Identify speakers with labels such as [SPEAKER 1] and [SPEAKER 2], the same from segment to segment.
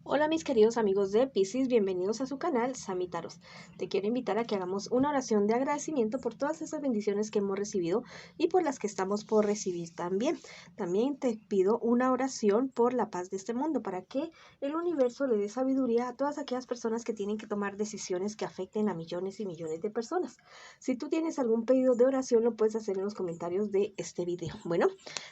[SPEAKER 1] Hola mis queridos amigos de Piscis, bienvenidos a su canal Samitaros. Te quiero invitar a que hagamos una oración de agradecimiento por todas esas bendiciones que hemos recibido y por las que estamos por recibir también. También te pido una oración por la paz de este mundo, para que el universo le dé sabiduría a todas aquellas personas que tienen que tomar decisiones que afecten a millones y millones de personas. Si tú tienes algún pedido de oración, lo puedes hacer en los comentarios de este video. Bueno,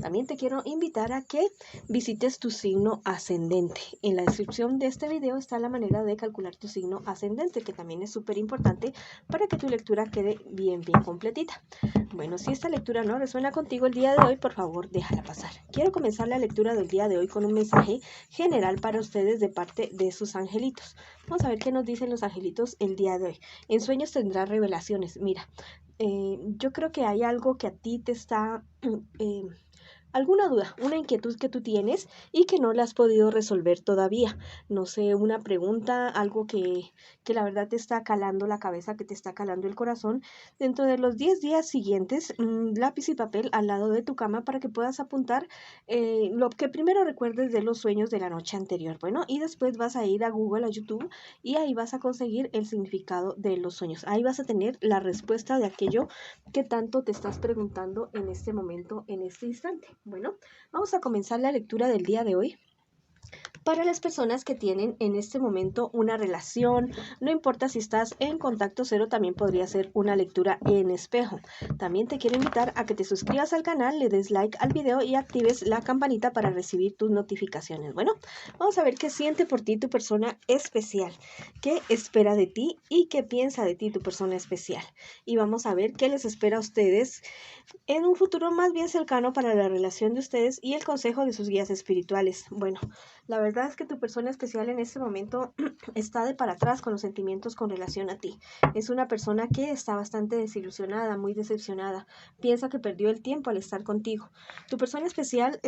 [SPEAKER 1] también te quiero invitar a que visites tu signo ascendente. En la descripción de este video está la manera de calcular tu signo ascendente, que también es súper importante para que tu lectura quede bien completita. Bueno, si esta lectura no resuena contigo el día de hoy, por favor déjala pasar. Quiero comenzar la lectura del día de hoy con un mensaje general para ustedes de parte de sus angelitos. Vamos a ver qué nos dicen los angelitos el día de hoy. En sueños tendrás revelaciones. Mira, yo creo que hay algo que a ti te está alguna duda, una inquietud que tú tienes y que no la has podido resolver todavía. No sé, una pregunta, algo que la verdad te está calando la cabeza, que te está calando el corazón. Dentro de los 10 días siguientes, lápiz y papel al lado de tu cama para que puedas apuntar lo que primero recuerdes de los sueños de la noche anterior. Bueno, y después vas a ir a Google, a YouTube, y ahí vas a conseguir el significado de los sueños. Ahí vas a tener la respuesta de aquello que tanto te estás preguntando en este momento, en este instante. Bueno, vamos a comenzar la lectura del día de hoy. Para las personas que tienen en este momento una relación, no importa si estás en contacto cero, también podría ser una lectura en espejo. También te quiero invitar a que te suscribas al canal, le des like al video y actives la campanita para recibir tus notificaciones. Bueno, vamos a ver qué siente por ti tu persona especial, qué espera de ti y qué piensa de ti tu persona especial. Y vamos a ver qué les espera a ustedes en un futuro más bien cercano para la relación de ustedes y el consejo de sus guías espirituales. Bueno, la verdad es que tu persona especial en este momento está de para atrás con los sentimientos con relación a ti. Es una persona que está bastante desilusionada, muy decepcionada. Piensa que perdió el tiempo al estar contigo. Tu persona especial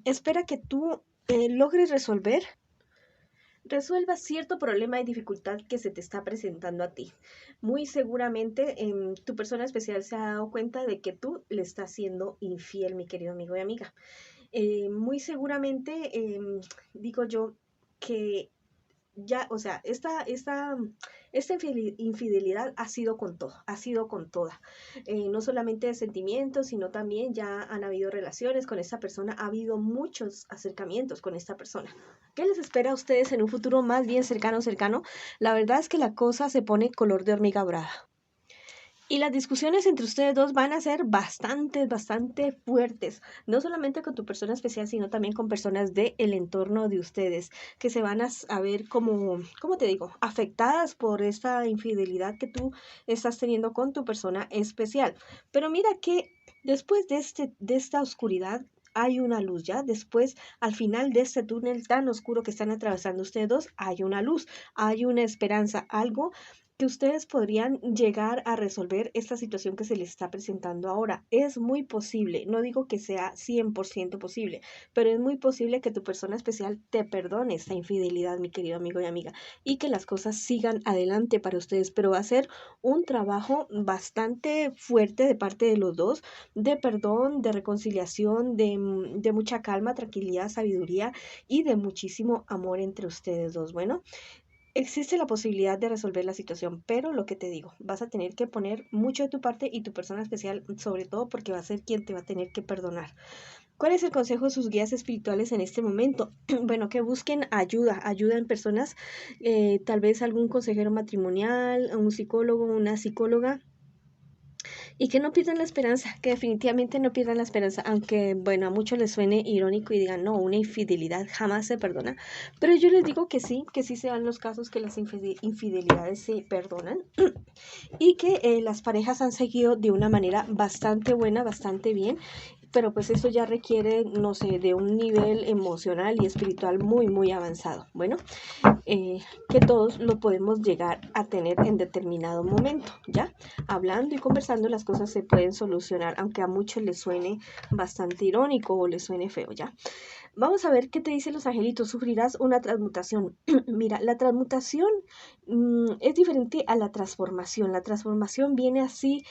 [SPEAKER 1] espera que tú logres resuelva cierto problema y dificultad que se te está presentando a ti. Muy seguramente tu persona especial se ha dado cuenta de que tú le estás siendo infiel, mi querido amigo y amiga. Muy seguramente, digo yo, que ya, o sea, esta infidelidad ha sido con todo, ha sido con toda. No solamente de sentimientos, sino también ya han habido relaciones con esta persona, ha habido muchos acercamientos con esta persona. ¿Qué les espera a ustedes en un futuro más bien cercano? La verdad es que la cosa se pone color de hormiga brava. Y las discusiones entre ustedes dos van a ser bastante fuertes, no solamente con tu persona especial, sino también con personas del entorno de ustedes, que se van a ver como, ¿cómo te digo?, afectadas por esta infidelidad que tú estás teniendo con tu persona especial. Pero mira que después de esta oscuridad, hay una luz, ¿ya? Después, al final de este túnel tan oscuro que están atravesando ustedes dos, hay una luz, hay una esperanza, algo que ustedes podrían llegar a resolver esta situación que se les está presentando ahora. Es muy posible, no digo que sea 100% posible, pero es muy posible que tu persona especial te perdone esta infidelidad, mi querido amigo y amiga, y que las cosas sigan adelante para ustedes, pero va a ser un trabajo bastante fuerte de parte de los dos, de perdón, de reconciliación, de mucha calma, tranquilidad, sabiduría y de muchísimo amor entre ustedes dos. Bueno, existe la posibilidad de resolver la situación, pero lo que te digo, vas a tener que poner mucho de tu parte y tu persona especial, sobre todo porque va a ser quien te va a tener que perdonar. ¿Cuál es el consejo de sus guías espirituales en este momento? Bueno, que busquen ayuda en personas, tal vez algún consejero matrimonial, un psicólogo, una psicóloga, y que no pierdan la esperanza, que definitivamente no pierdan la esperanza, aunque bueno, a muchos les suene irónico y digan, no, una infidelidad jamás se perdona, pero yo les digo que sí se dan los casos que las infidelidades se perdonan y que las parejas han seguido de una manera bastante buena, bastante bien, pero pues eso ya requiere, no sé, de un nivel emocional y espiritual muy avanzado. Bueno, que todos lo podemos llegar a tener en determinado momento, ¿ya? Hablando y conversando las cosas se pueden solucionar, aunque a muchos les suene bastante irónico o les suene feo, ¿ya? Vamos a ver qué te dicen los angelitos. Sufrirás una transmutación. Mira, la transmutación es diferente a la transformación. La transformación viene así,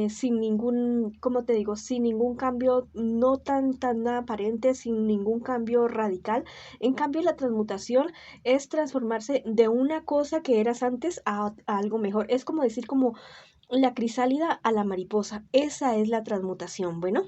[SPEAKER 1] sin ningún, ¿cómo te digo? Sin ningún cambio, no tan aparente, sin ningún cambio radical. En cambio, la transmutación es transformarse de una cosa que eras antes a algo mejor. Es como decir, como la crisálida a la mariposa. Esa es la transmutación. Bueno,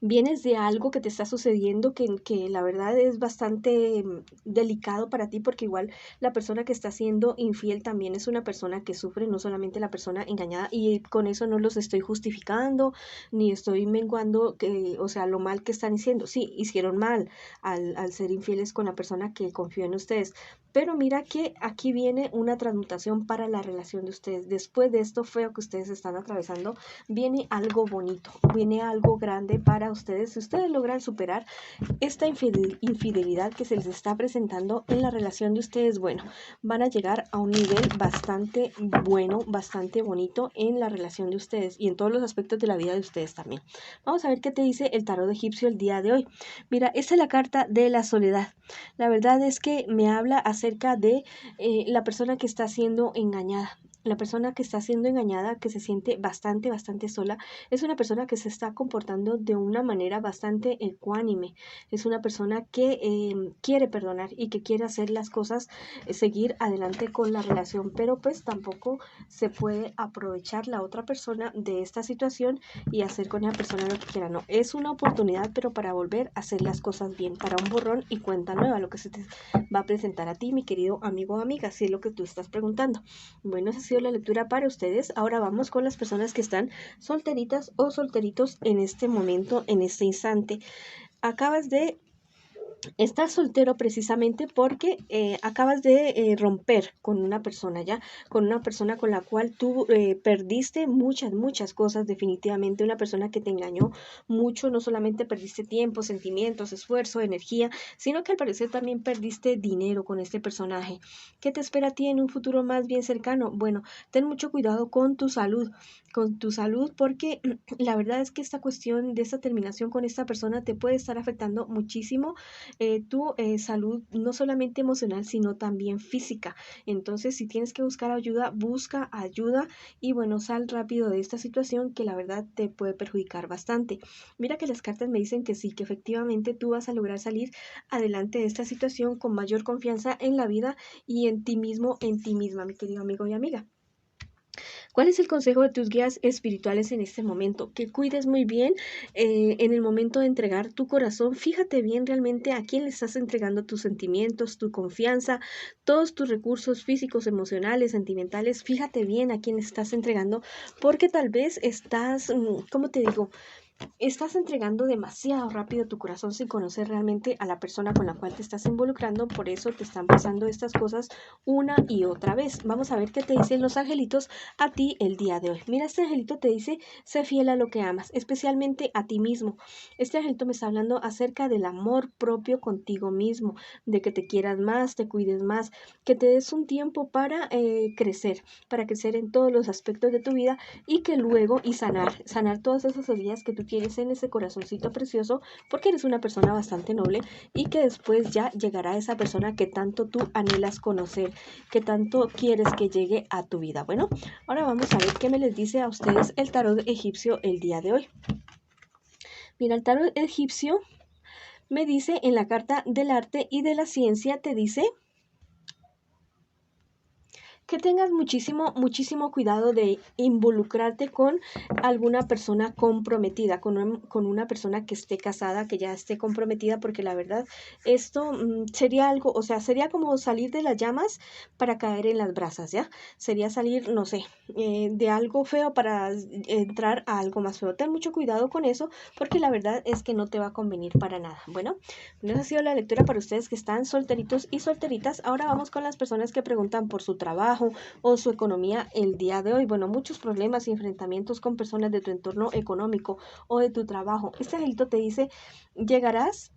[SPEAKER 1] vienes de algo que te está sucediendo que la verdad es bastante delicado para ti, porque igual la persona que está siendo infiel también es una persona que sufre, no solamente la persona engañada, y con eso no los estoy justificando ni estoy menguando que, o sea, lo mal que están diciendo. Sí, hicieron mal al ser infieles con la persona que confió en ustedes, pero mira que aquí viene una transmutación para la relación de ustedes. Después de esto feo que ustedes están atravesando, viene algo bonito, viene algo grande para ustedes. Si ustedes logran superar esta infidelidad que se les está presentando en la relación de ustedes, bueno, van a llegar a un nivel bastante bueno, bastante bonito en la relación de ustedes y en todos los aspectos de la vida de ustedes también. Vamos a ver qué te dice el tarot egipcio el día de hoy. Mira, esta es la carta de la soledad. La verdad es que me habla acerca de la persona que está siendo engañada. La persona que está siendo engañada, que se siente bastante sola, es una persona que se está comportando de una manera bastante ecuánime. Es una persona que quiere perdonar y que quiere hacer las cosas, seguir adelante con la relación, pero pues tampoco se puede aprovechar la otra persona de esta situación y hacer con esa persona lo que quiera. No, es una oportunidad, pero para volver a hacer las cosas bien, para un borrón y cuenta nueva, lo que se te va a presentar a ti, mi querido amigo o amiga, si es lo que tú estás preguntando. Bueno, esa ha sido la lectura para ustedes. Ahora vamos con las personas que están solteritas o solteritos en este momento, en este instante. Estás soltero precisamente porque acabas de romper con una persona, ¿ya? Con una persona con la cual tú perdiste muchas cosas, definitivamente. Una persona que te engañó mucho, no solamente perdiste tiempo, sentimientos, esfuerzo, energía, sino que al parecer también perdiste dinero con este personaje. ¿Qué te espera a ti en un futuro más bien cercano? Bueno, ten mucho cuidado con tu salud, porque la verdad es que esta cuestión de esta terminación con esta persona te puede estar afectando muchísimo tu salud, no solamente emocional, sino también física. Entonces, si tienes que buscar ayuda, busca ayuda y bueno, sal rápido de esta situación que la verdad te puede perjudicar bastante. Mira que las cartas me dicen que sí, que efectivamente tú vas a lograr salir adelante de esta situación con mayor confianza en la vida y en ti mismo, en ti misma, mi querido amigo y amiga. ¿Cuál es el consejo de tus guías espirituales en este momento? Que cuides muy bien en el momento de entregar tu corazón. Fíjate bien realmente a quién le estás entregando tus sentimientos, tu confianza, todos tus recursos físicos, emocionales, sentimentales. Fíjate bien a quién le estás entregando, porque tal vez estás, ¿cómo te digo? Estás entregando demasiado rápido tu corazón sin conocer realmente a la persona con la cual te estás involucrando, por eso te están pasando estas cosas una y otra vez. Vamos a ver qué te dicen los angelitos a ti el día de hoy. Mira, este angelito te dice, sé fiel a lo que amas, especialmente a ti mismo. Este angelito me está hablando acerca del amor propio contigo mismo, de que te quieras más, te cuides más, que te des un tiempo para crecer en todos los aspectos de tu vida y que luego sanar todas esas heridas que tú tienes en ese corazoncito precioso, porque eres una persona bastante noble y que después ya llegará esa persona que tanto tú anhelas conocer, que tanto quieres que llegue a tu vida. Bueno, ahora vamos a ver qué me les dice a ustedes el tarot egipcio el día de hoy. Mira, el tarot egipcio me dice en la carta del arte y de la ciencia, te dice que tengas muchísimo cuidado de involucrarte con alguna persona comprometida, con una persona que esté casada, que ya esté comprometida, porque la verdad esto sería algo, o sea, sería como salir de las llamas para caer en las brasas, ¿ya? Sería salir, no sé, de algo feo para entrar a algo más feo. Ten mucho cuidado con eso, porque la verdad es que no te va a convenir para nada. Bueno, esa ha sido la lectura para ustedes que están solteritos y solteritas. Ahora vamos con las personas que preguntan por su trabajo o su economía el día de hoy. Bueno, muchos problemas y enfrentamientos con personas de tu entorno económico o de tu trabajo. Este angelito te dice, llegarás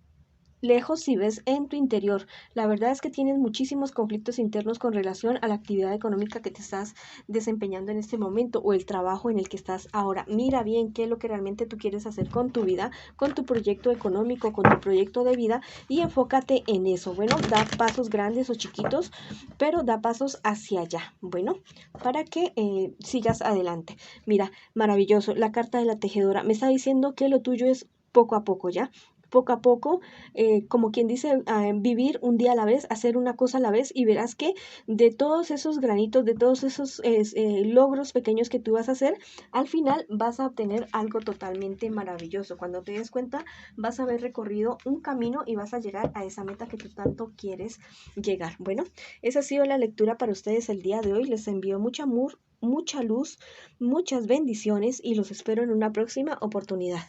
[SPEAKER 1] lejos si ves en tu interior. La verdad es que tienes muchísimos conflictos internos con relación a la actividad económica que te estás desempeñando en este momento o el trabajo en el que estás ahora. Mira bien qué es lo que realmente tú quieres hacer con tu vida, con tu proyecto económico, con tu proyecto de vida y enfócate en eso. Bueno, da pasos grandes o chiquitos, pero da pasos hacia allá. Bueno, para que sigas adelante. Mira, maravilloso. La carta de la tejedora me está diciendo que lo tuyo es poco a poco, ¿ya? Poco a poco, como quien dice, vivir un día a la vez, hacer una cosa a la vez y verás que de todos esos granitos, de todos esos logros pequeños que tú vas a hacer, al final vas a obtener algo totalmente maravilloso. Cuando te des cuenta, vas a haber recorrido un camino y vas a llegar a esa meta que tú tanto quieres llegar. Bueno, esa ha sido la lectura para ustedes el día de hoy. Les envío mucho amor, mucha luz, muchas bendiciones y los espero en una próxima oportunidad.